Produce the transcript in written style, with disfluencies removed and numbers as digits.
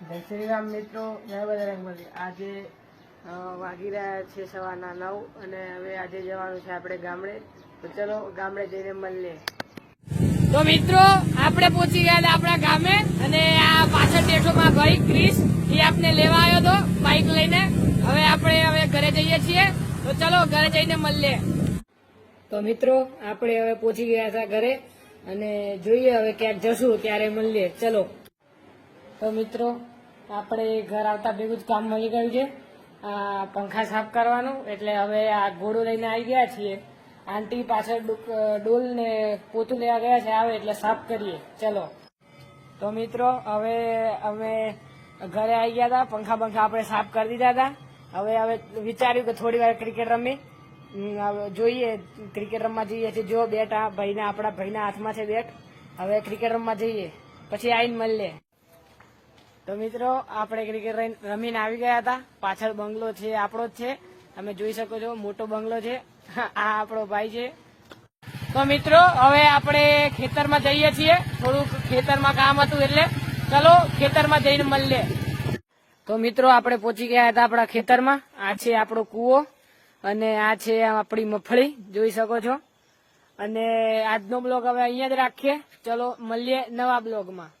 જય શ્રી રામ મિત્રો, જય બજરંગબલી। આજે વાગી રહ્યા છે 9:15 અને હવે આજે જવાનું છે આપણે ગામડે। તો ચલો ગામડે જઈને મળીએ। તો મિત્રો આપણે પહોંચી ગયા હતા આપણા ગામે અને આ પાછળ બેઠો માં ભાઈ ક્રિસ એ આપને લેવા આવ્યો હતો બાઇક લઈને। હવે ઘરે જઈએ છીએ, તો ચલો ઘરે જઈને મળીએ। તો મિત્રો આપણે હવે પહોંચી ગયા હતા ઘરે અને જોઈએ હવે ક્યાંક જશું ત્યારે મળીએ, ચલો। તો મિત્રો આપણે ઘર આવતા ભેગું જ કામ મળી ગયું છે, આ પંખા સાફ કરવાનું। એટલે હવે આ ઘોડો લઈને આવી ગયા છીએ। આંટી પાછળ ડોલ ને પોતું લેવા ગયા છે, આવે એટલે સાફ કરીએ, ચલો। તો મિત્રો હવે અમે ઘરે આવી ગયા હતા, પંખા આપણે સાફ કરી દીધા હતા। હવે વિચાર્યું કે થોડી વાર ક્રિકેટ રમી જોઈએ, ક્રિકેટ રમવા જઈએ છીએ। જો બેટ આપણા ભાઈના હાથમાં છે બેટ, હવે ક્રિકેટ રમવા જઈએ પછી આવીને મળીએ। તો મિત્રો આપણે ક્રિકેટ રમીને આવી ગયા હતા। પાછળ બંગલો છે આપણો જ છે, તમે જોઈ શકો છો, મોટો બંગલો છે। આ આપણો ભાઈ છે। તો મિત્રો હવે આપણે ખેતરમાં જઈએ છીએ, થોડુંક ખેતરમાં કામ હતું એટલે ચલો ખેતરમાં જઈને મળીએ। તો મિત્રો આપણે પહોંચી ગયા હતા આપણા ખેતરમાં। આ છે આપણો કૂવો અને આ છે આપણી મગફળી, જોઈ શકો છો। અને આજનો બ્લોગ હવે અહીંયા જ રાખીએ, ચલો મળીએ નવા બ્લોગમાં।